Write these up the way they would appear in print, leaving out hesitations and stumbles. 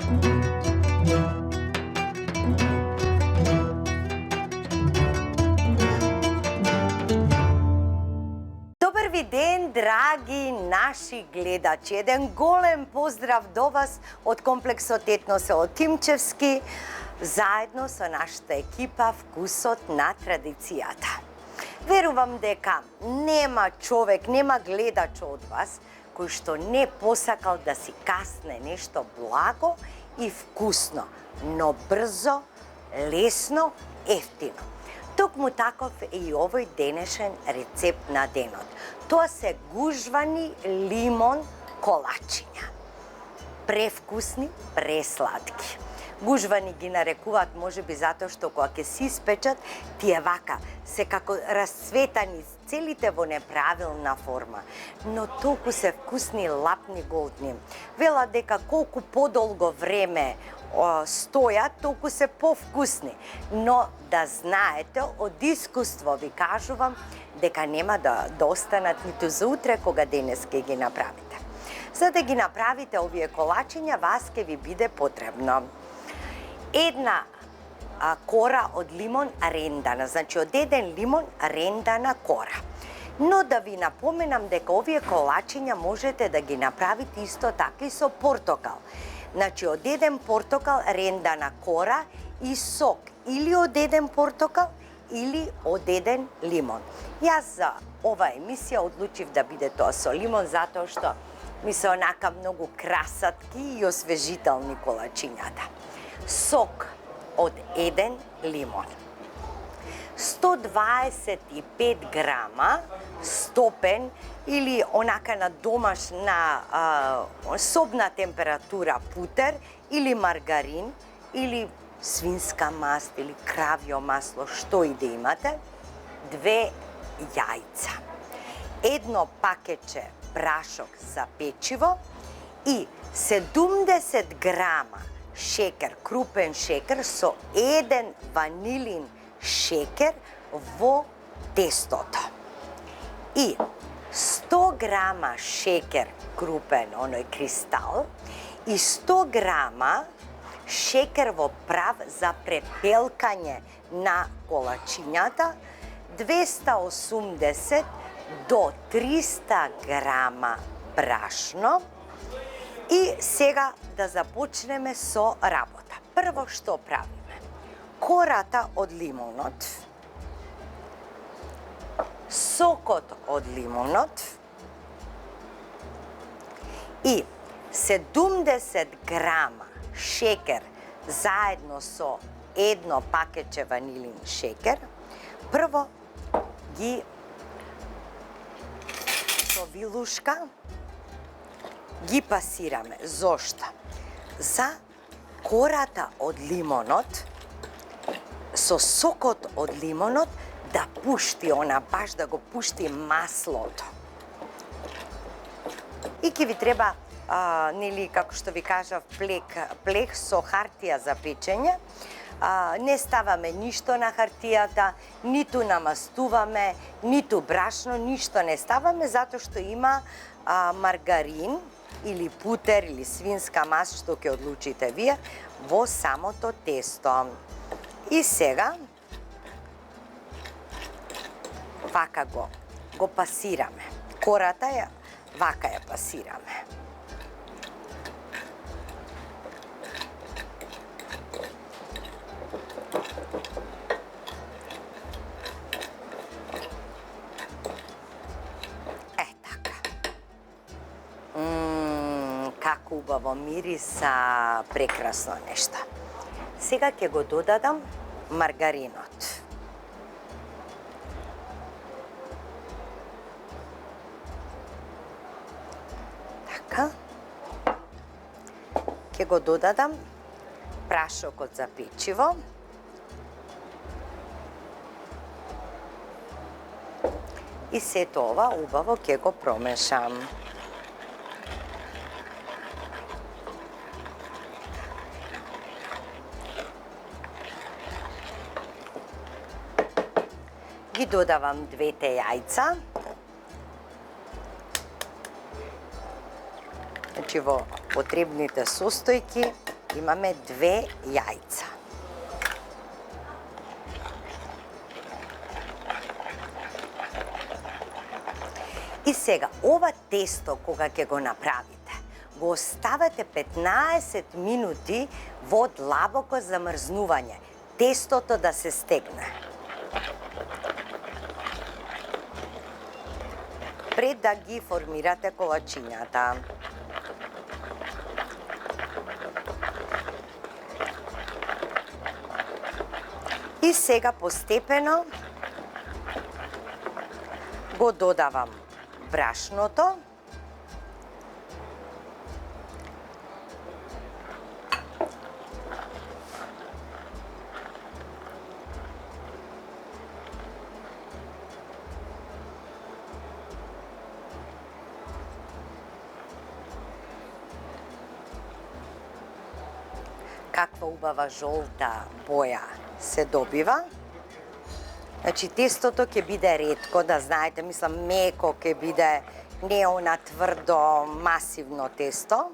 Добар ви ден, драги наши гледачи. Еден голем поздрав до вас од комплексот Етно село Тимчевски, заедно со нашата екипа Вкусот на традицијата. Верувам дека нема човек, нема гледач од вас кој што не посакал да си касне нешто благо и вкусно, но брзо, лесно, ефтино. Токму таков е и овој денешен рецепт на денот. Тоа се гужвани лимон колачиња. Превкусни, пресладки. Гужвани ги нарекуваат можеби затоа што кога ќе се испечат, тие вака се како расцветани целите во неправилна форма, но толку се вкусни, лапни, голдни. Велат дека колку подолго време стојат, толку се повкусни. Но да знаете, од искуство ви кажувам дека нема да останат ниту за утре кога денес ќе ги направите. За да ги направите овие колачиња, вас ќе ви биде потребно една кора од лимон рендана, значи од еден лимон рендана кора. Но да ви напоменам дека овие колачиња можете да ги направите исто така и со портокал. Значи од еден портокал рендана кора и сок, или од еден портокал, или од еден лимон. Јас за ова емисија одлучив да биде тоа со лимон, затоа што ми се онака многу красатки и освежителни колачињата. Сок од еден лимон. 125 грама стопен или онака на домашна собна температура путер или маргарин или свинска маст или кравјо масло, што и да имате, 2 јајца, едно пакетче прашок за печиво и 70 грама шекер, крупен шекер со еден ванилин шекер во тестото. И 100 грама шекер крупен, оној кристал, и 100 грама шекер во прав за препелкање на колачињата, 280 до 300 грама брашно. И сега да започнеме со работа. Прво што правиме? Кората од лимонот, сокот од лимонот и 70 грама шекер заедно со едно пакетче ванилин шекер, прво ги со вилушка ги пасираме. Зошто? За кората од лимонот, со сокот од лимонот, да пушти баш да го пушти маслото. И ќе ви треба, нели, како што ви кажав, плех со хартија за печење. Не ставаме ништо на хартијата, ниту намастуваме, ниту брашно, ништо не ставаме, затоа што има маргарин, или путер, или свинска маст, што ќе одлучите вие, во самото тесто. И сега, вака го пасираме. Кората ја, вака ја пасираме. Како убаво мириса, прекрасно нешто. Сега ќе го додадам маргаринот. Така. Ќе го додадам прашокот за печиво. И сето ова убаво ќе го промешам. Ги додавам 2 јајца. Значи во потребните состојки Имаме 2 јајца. И сега, ова тесто кога ќе го направите, го оставате 15 минути во длабоко замрзнување, тестото да се стегне. Пред да ги формирате колачињата. И сега постепено го додавам брашното. Каква убава жолта боја се добива. Значи, тестото ќе биде ретко, да знаете, мислам, меко ќе биде, не она тврдо, масивно тесто.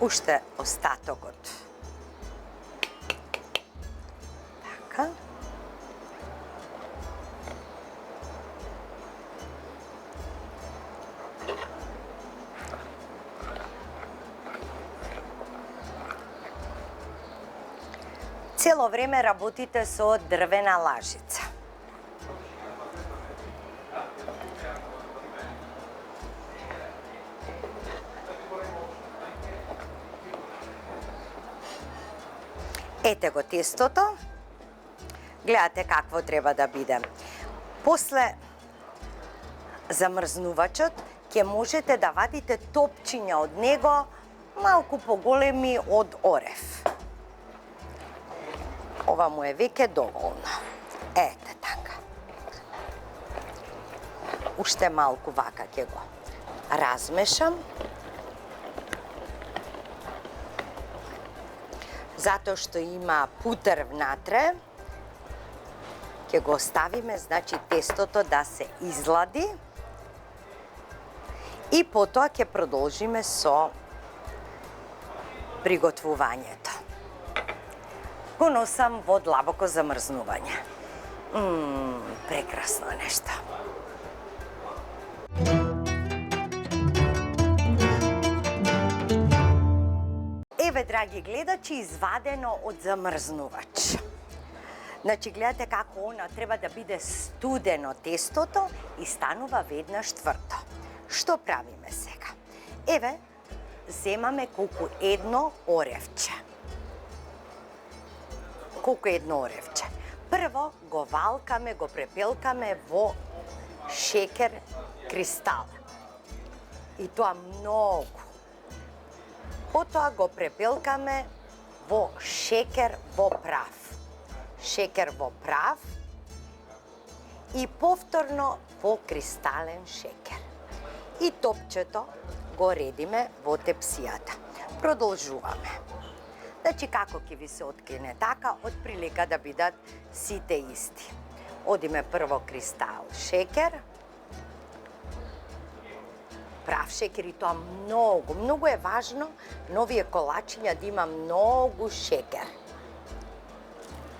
Уште остатокот. Така. Цело време работите со дрвена лажица. Ете го тестото. Гледате какво треба да биде. После замрзнувачот ќе можете да вадите топчиња од него малку поголеми од орев. Ова му е веќе доволно. Ете така. Уште малку вака ќе го размешам. Затоа што има путер внатре, ќе го оставиме, значи, тестото да се излади и потоа ќе продолжиме со приготвувањето. Го носам во длабоко замрзнување. Прекрасно нешто. Еве, драги гледачи, извадено од замрзнувач. Значи, гледате како она треба да биде студено тестото и станува веднаш тврдо. Што правиме сега? Еве, земаме колку едно оревче. Колку едно оревче. Прво го валкаме, го препелкаме во шекер кристал. И тоа многу. Потоа го препелкаме во шекер во прав. Шекер во прав и повторно во кристален шекер. И топчето го редиме во тепсијата. Продолжуваме. Значи, како ќе ви се открине така, од прилика да бидат сите исти. Одиме прво кристал шекер, прав шекер и тоа многу. Многу е важно на овие колачиња да има многу шекер.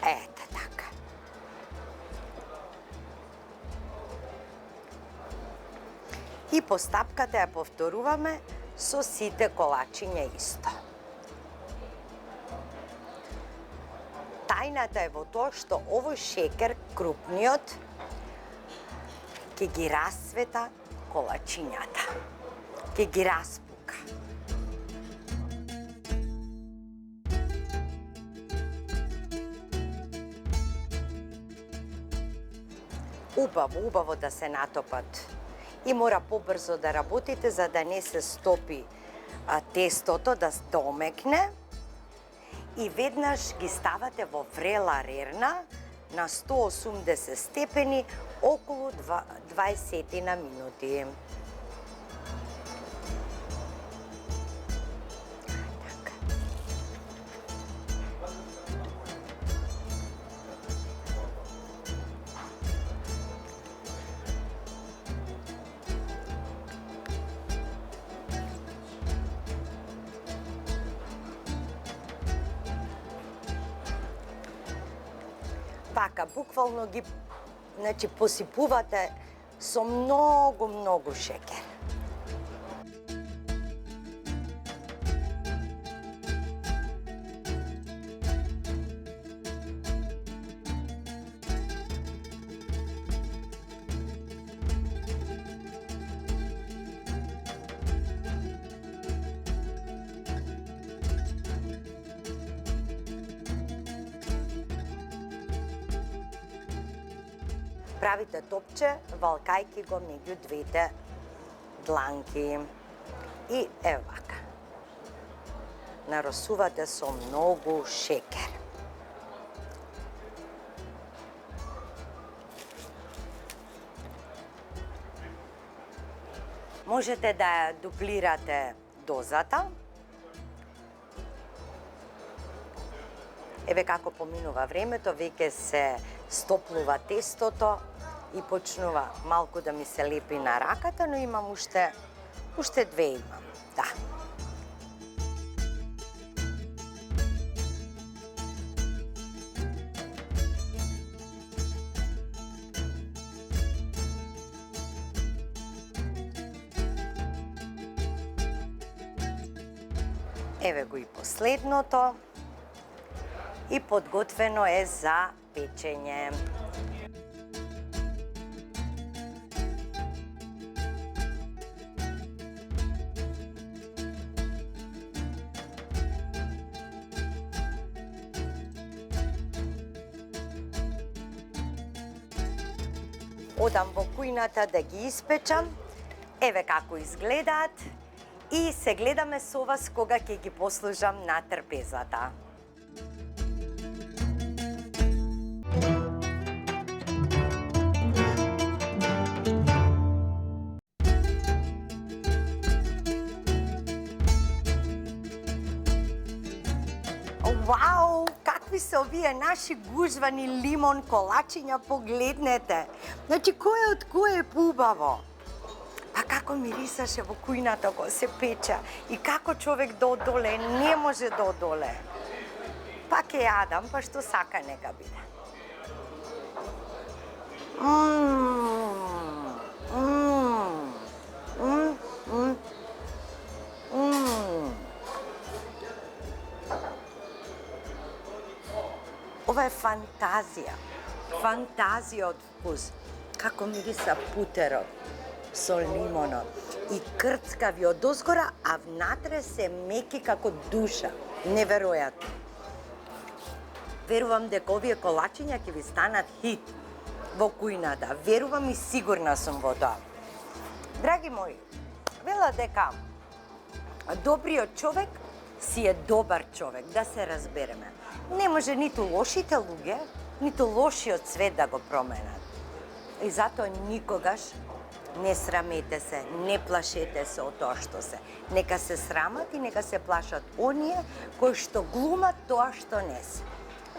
Ете така. И постапката ја повторуваме со сите колачиња исто. Тајната е во тоа што овој шекер, крупниот, ќе ги расцвета колачињата. Ќе ги распука. Убаво да се натопат. И мора побрзо да работите за да не се стопи тестото, да домекне. И веднаш ги ставате во врела рерна на 180 степени околу 20 на минути. Така, буквално ги посипувате со многу шекер. Правите топче, валкајки го меѓу двете дланки. И ево вака. Наросувате со многу шекер. Можете да ја дуплирате дозата. Еве како поминува времето, веќе се стоплува тестото и почнува малку да ми се лепи на раката, но имам уште две имам, да. Еве го и последното. И подготвено е за печење. Одам во кујната да ги испечам. Еве како изгледаат. И се гледаме со вас кога ќе ги послужам на трпезата. Вау, какви се овие наши гужвани лимон колачиња, погледнете. Значи, кој од кој е поубаво? Па како мирисаше во кујната кога се печа и како човек да одоле, не може да одоле. Па ке јадам, па што сака нека биде. Ова е фантазија. Фантазија од вкус. Како мириса путерот со лимонот и крцкави од озгора, а внатре се меки како душа. Неверојатно. Верувам дека овие колачиња ќе ви станат хит во кујната. Верувам и сигурна сум во тоа. Драги мои, велат дека добриот човек си е добар човек, да се разбереме. Не може ниту лошите луѓе, ниту лошиот свет да го променат. И затоа никогаш не срамете се, не плашете се од тоа што се. Нека се срамат и нека се плашат оние кои што глумат тоа што не се.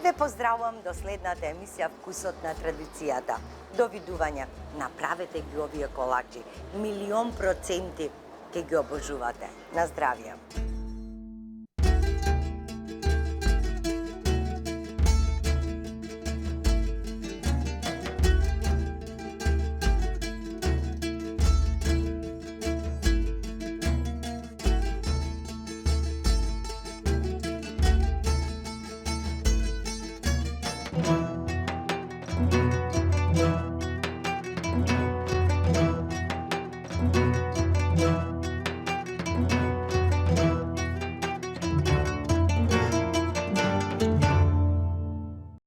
Ве поздравувам до следната емисија Вкусот на традицијата. До видување. Направете ги овие колачи. 1,000,000% ќе ги обожувате. На здравје!